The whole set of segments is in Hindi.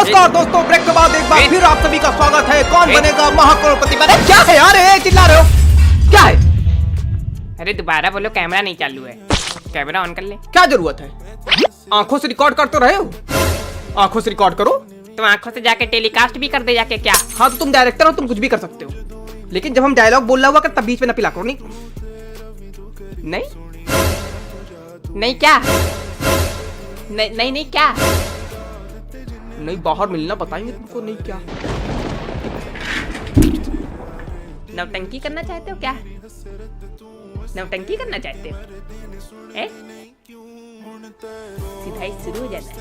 नमस्कार दोस्तों, ब्रेक के बाद एक बार फिर आप सभी का स्वागत है। कौन बनेगा महाकरोड़पति। क्या है यार, चिल्ला रहे हो, क्या है? अरे दोबारा बोलो, कैमरा नहीं चालू है। कैमरा ऑन कर ले। क्या जरूरत है? आंखों से रिकॉर्ड कर तो रहे हो, आंखों से रिकॉर्ड करो। तुम आंखों से जाके टेलीकास्ट भी कर दे जाके। क्या? हाँ तो तुम डायरेक्टर हो, तुम कुछ भी कर सकते हो, लेकिन जब हम डायलॉग बोल रहा हुआ कर तब बीच में न पिला करो। नहीं नहीं क्या? नहीं क्या? नहीं, बाहर मिलना बताएंगे तुमको। नहीं क्या? नौटंकी करना चाहते हो क्या? नौटंकी करना चाहते हो? सीधा ही शुरू हो जाना है।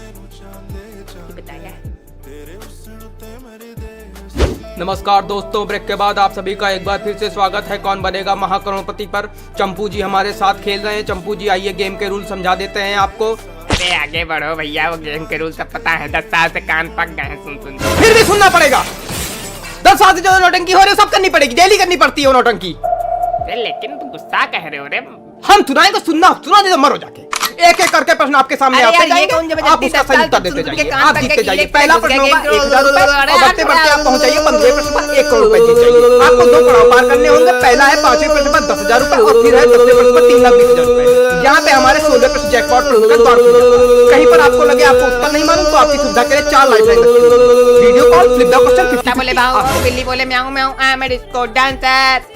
ये बताया। नमस्कार दोस्तों, ब्रेक के बाद आप सभी का एक बार फिर से स्वागत है कौन बनेगा महाकरोड़पति पर। चंपू जी हमारे साथ खेल रहे हैं। चंपू जी आइए, गेम के रूल समझा देते हैं आपको। अरे आगे बढ़ो भैया, वो गेम के रूल सब पता है। 10 साल से कान पक गए हैं सुन। फिर भी सुनना पड़ेगा। 10 साल से जो नौटंकी हो रही है सब करनी पड़ेगी, डेली करनी पड़ती है वो नौटंकी। अरे लेकिन तुम गुस्सा कह रहे हो रे। हम सुनाएंगे, सुना दे तो मरो जाके। एक एक करके प्रश्न आपके सामने आते जाएंगे, आप उसका सही उत्तर देते जाइए। आप जीतते जाइए। पहला प्रश्न होगा 1000 रुपए और बढ़ते बढ़ते आप पहुंचाइए 15 प्रश्न पर 1 करोड़ रुपए जीत जाइए। आपको 2 पड़ाव पार करने होंगे। पहला है 5वें प्रश्न पर 10,000 रुपए और फिर है 10वें प्रश्न पर 3,20,000 रुपए। यहाँ पे हमारे 16वें प्रश्न जैकपॉट कहीं पर आपको लगे आपको उत्तर नहीं मालूम तो आपकी सुविधा के लिए 4 lifeline video call flip the question 50 बोले भाऊ, बिल्ली बोले म्याऊं म्याऊं, I am a disco dancer.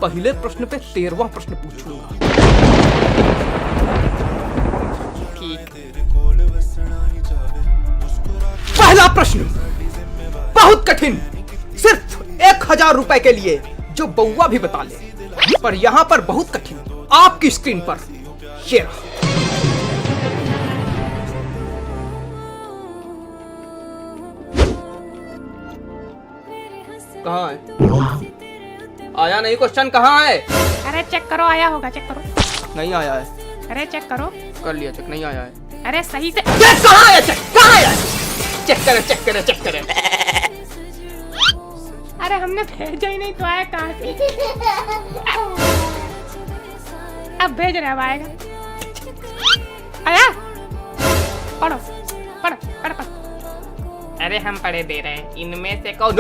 पहले प्रश्न पे 13वां प्रश्न पूछूंगा। ठीक। पहला प्रश्न बहुत कठिन, सिर्फ 1000 रुपए के लिए, जो बउआ भी बता ले। पर यहां पर बहुत कठिन, आपकी स्क्रीन पर ये रहा। कहां है? आया नहीं क्वेश्चन, कहाँ है? अरे चेक करो, आया होगा, चेक करो। नहीं आया है। अरे चेक करो। कर लिया चेक, नहीं आया है। अरे सही से कहाँ आया? कहाँ आया? चेक करे। अरे हमने भेजा ही नहीं तो आया कहाँ से? अब भेज रहे, अब आएगा। आया? पढ़ो। अरे हम पढ़े दे रहे हैं। इनमें से कौन?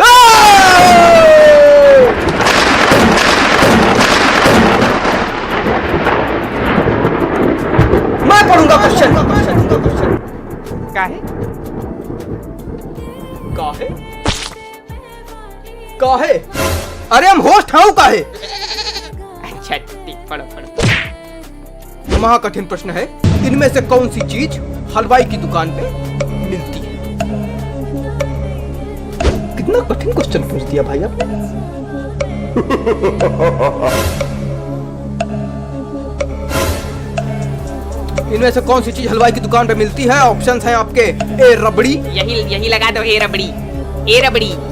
मैं पढ़ूंगा क्वेश्चन। काहे? अरे हम होस्ट हैं काहे? अच्छा ठीक, पढ़ो। महा कठिन प्रश्न है, इनमें से कौन सी चीज हलवाई की दुकान पे मिलती है? कितना कठिन क्वेश्चन पूछ दिया भाई आप। इनमें से कौन सी चीज हलवाई की दुकान पे मिलती है? ऑप्शंस हैं आपके। ए रबड़ी। यही लगा दो। ए रबड़ी।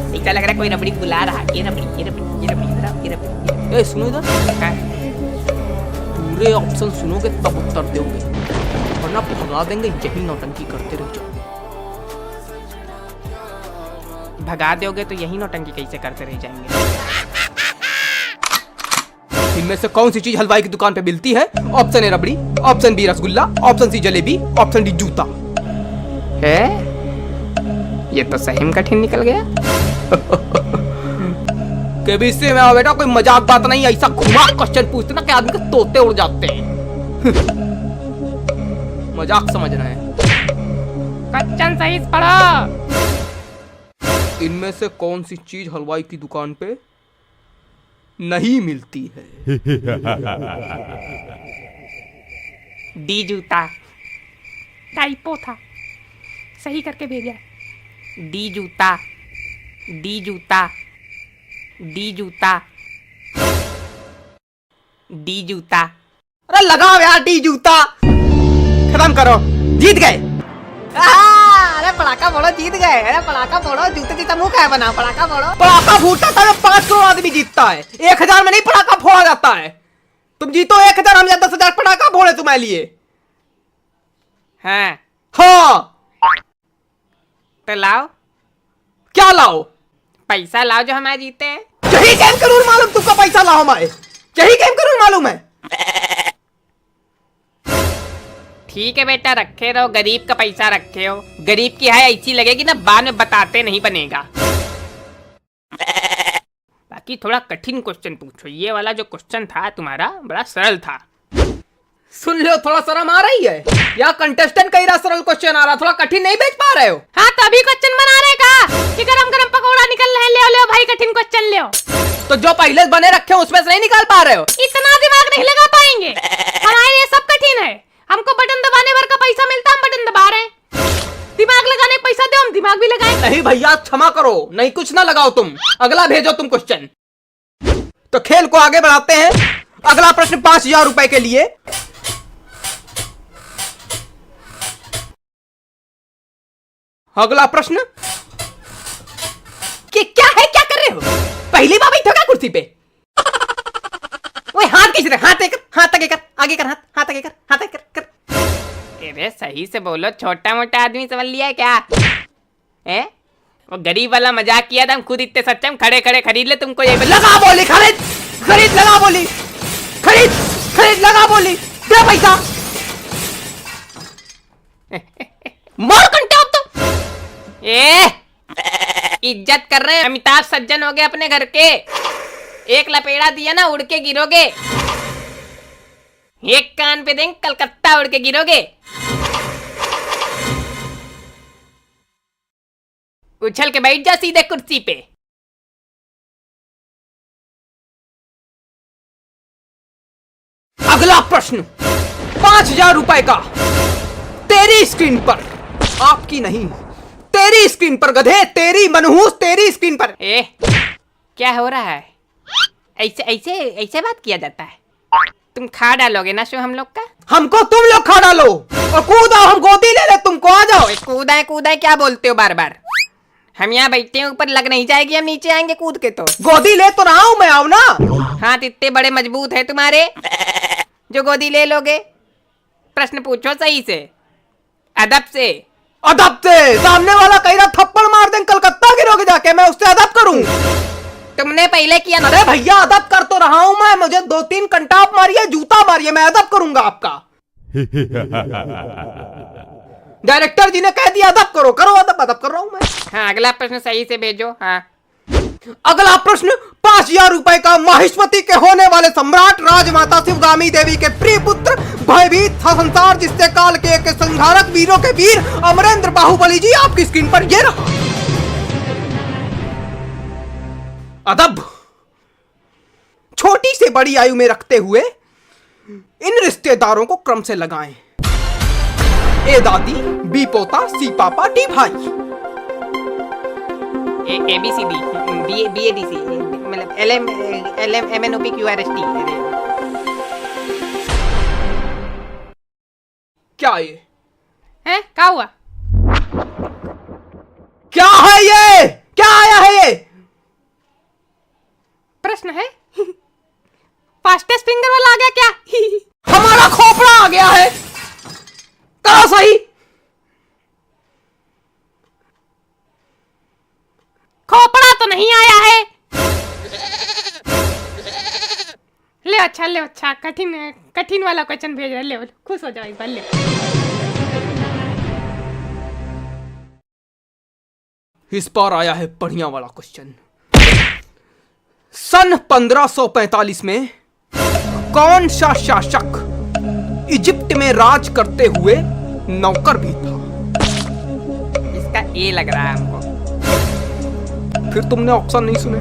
ऐसा लग रहा है कोई रबड़ी बुला रहा। ए रबड़ी। ए सुनो इधर, पूरे ऑप्शन सुनोगे तब उत्तर दोगे, वरना भगा देंगे। यही नौटंकी करते रह जाओगे। भगा दोगे तो यही नौटंकी कैसे करते रह जाएंगे? इनमें से कौन सी चीज हलवाई की दुकान पे मिलती है? Option A rabri, option B rasgulla, option C jalebi, option D जूता। है ये तो सही में कठिन निकल गया। के भी इससे में बेटा कोई मजाक बात नहीं, ऐसा घुमा क्वेश्चन पूछते ना कि आदमी के तोते उड़ जाते हैं। मजाक समझ रहे हैं। क्वेश्चन सही से पढ़ो। इनमें से कौन सी चीज हलवाई की दुकान पे नहीं मिलती है? डी जूता। टाइपो था, सही करके भेजा। डी जूता। अरे लगाओ यार, डी जूता। खत्म करो, जीत गए। अरे पड़ाका फोड़ो, जीत गए। अरे पड़ाका फोड़ो, जूते की मुंह क्या बना? पड़ाका फोड़ो। पड़ाका फूटता था 5 करोड़ आदमी जीतता है, 1000 में नहीं पड़ाका फोड़ा जाता है। तुम जीतो 1000, हम 10,000 पड़ाका फोड़े तुम्हारे लिए। हाँ तो लाओ। क्या लाओ? पैसा लाओ जो हमारे जीते हैं। यही गेम का रूल मालूम तुमको? पैसा लाओ हमारे, यही गेम का रूल मालूम है। ठीक है बेटा, रखे रहो, गरीब का पैसा रखे हो। गरीब की है ऐसी लगेगी ना, बाद में बताते नहीं बनेगा। बाकी थोड़ा कठिन क्वेश्चन पूछो। ये वाला जो क्वेश्चन था तुम्हारा बड़ा सरल था। सुन लो, थोड़ा शर्म आ रही है या कंटेस्टेंट कई सरल क्वेश्चन आ रहा, थोड़ा कठिन नहीं भेज पा रहे हो? हाँ तो अभी क्वेश्चन बना रहे का कि गरम गरम पकौड़ा निकल रहे, ले ले भाई कठिन क्वेश्चन ले। तो जो पहले बने रखे हैं उसमें से नहीं निकाल पा रहे हो? इतना दिमाग नहीं लगा पाएंगे, हमारे लिए सब कठिन है। हमको बटन दबाने भर का पैसा मिलता, हम बटन दबा रहे हैं। दिमाग लगाने का पैसा दो, हम दिमाग भी लगाएं। नहीं भैया, क्षमा करो, नहीं कुछ ना लगाओ तुम, अगला भेजो तुम क्वेश्चन। तो खेल को आगे बढ़ाते हैं। अगला प्रश्न 5000 रुपए के लिए। अगला प्रश्न कि क्या है, क्या कर रहे हो? पहली बार बैठो क्या कुर्सी पे? ओए हाथ कैसे, हाथ आगे कर, आगे कर, हाथ आगे कर, हाथ आगे कर। अरे सही से बोलो, छोटा मोटा आदमी समझ लिया है क्या? है वो गरीब वाला मजाक किया था, हम खुद इतने सच्चे, हम खड़े खड़े खरीद ले तुमको। ये लगा बोली, खरीद खरीद, लगा बोली, खरीद खरीद, लगा बोली, दे पैसा। मार कंटे अब तो। इज्जत कर रहे हैं, अमिताभ सज्जन हो गए अपने घर के। एक लपेड़ा दिया ना, उड़ के गिरोगे। एक कान पे देंगे, कलकत्ता उड़ के गिरोगे। उछल के बैठ जा सीधे कुर्सी पे। अगला प्रश्न 5000 रुपए का। तेरी स्क्रीन पर, आपकी नहीं, तेरी स्क्रीन पर गधे, तेरी मनहूस, तेरी स्क्रीन पर। क्या हो रहा है? ऐसे ऐसे ऐसे बात किया जाता है? तुम खा डालोगे ना शो हम लोग का? हमको तुम लोग खा डालो और कूदाओ, हम गोदी ले ले तुमको, आ जाओ। कूदा कूदा क्या बोलते हो बार बार? हम यहाँ बैठते हैं, ऊपर लग नहीं जाएगी, हम नीचे आएंगे कूद के। तो गोदी ले तो रहा हूँ मैं, आओ ना। हाथ इतने बड़े मजबूत है तुम्हारे जो गोदी ले लोगे? प्रश्न पूछो सही से, अदब से। अदब से? सामने वाला कह रहा थप्पड़ मार दें, कलकत्ता गिरोगे जाके, मैं उससे अदब करूं? तुमने पहले किया ना। अरे भैया, अदब कर तो रहा हूं मैं, मुझे 2-3 कंटाप मारिए, जूता मारिए, मैं अदब करूंगा आपका। डायरेक्टर जी ने कह दिया अदब करो, करो अदब, अदब कर रहा हूं मैं। हाँ, अगला प्रश्न सही से भेजो। हाँ, अगला प्रश्न 5000 रुपए का। माहेश्वती के होने वाले सम्राट राजमाता शिवगामी देवी के प्रिय पुत्र, भयभीत था संसार जिससे काल के एक संहारक वीरों के वीर अमरेंद्र बाहुबली जी, आपकी स्क्रीन पर ये रहा। अदब छोटी से बड़ी आयु में रखते हुए इन रिश्तेदारों को क्रम से लगाएं। ए दादी, बी पोता, सी पापा, डी भाई। ABCD, BADC, मतलब LM MNOP QRST। क्या ये है? क्या हुआ? क्या है ये? क्या आया है ये? प्रश्न है? फास्टेस्ट फिंगर वाला आ गया क्या? हमारा खोपड़ा आ गया है। करो सही। खोपड़ा तो नहीं आया है। ले अच्छा, ले अच्छा, कठिन वाला क्वेश्चन भेज रहे, ले खुश हो जाओ एक बार, ले। इस बार आया है बढ़िया वाला क्वेश्चन। सन 1545 में कौन सा शासक इजिप्ट में राज करते हुए नौकर भी था? इसका ए लग रहा है हमको। फिर तुमने ऑप्शन नहीं सुने?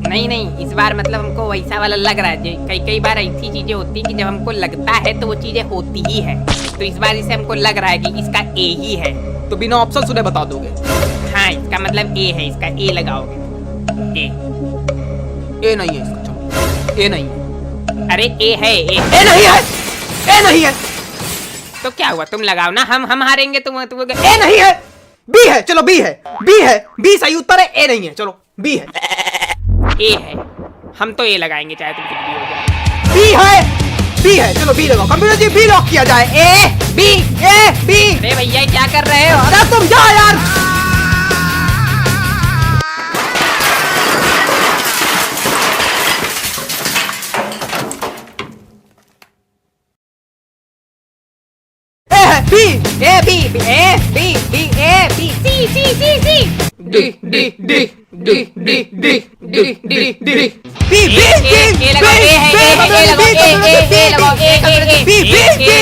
नहीं, इस बार मतलब हमको वैसा वाला लग रहा है। कई बार ऐसी चीजें होती कि जब हमको लगता है तो वो चीजें होती ही है। तो इस बार इसे हमको लग रहा है कि इसका ए ही है। तो बिना ऑप्शन सुने बता दोगे? हाँ, इसका मतलब ए है, इसका ए लगाओगे। ए नहीं है इसका, चलो। ए नहीं है। अरे ए है, ए नहीं है, ए नहीं है। तो क्या हुआ, तुम लगाओ ना, हम हारेंगे, तुम ए नहीं है, बी है, चलो बी है, बी है, बी सही उत्तर है, ए नहीं है, चलो बी है। ए है, हम तो ए लगाएंगे चाहे तुम कुछ भी हो जाए। बी है, बी है, चलो बी लगाओ, कंप्यूटर जी बी लॉक किया जाए। A B, A B. अरे भैया क्या कर रहे हो? अरे तुम जा यार। B A B A B B A B C C C C D D D D D D D D D B A लगाओ ए है ए लगाओ ए लगाओ ए बी बी बी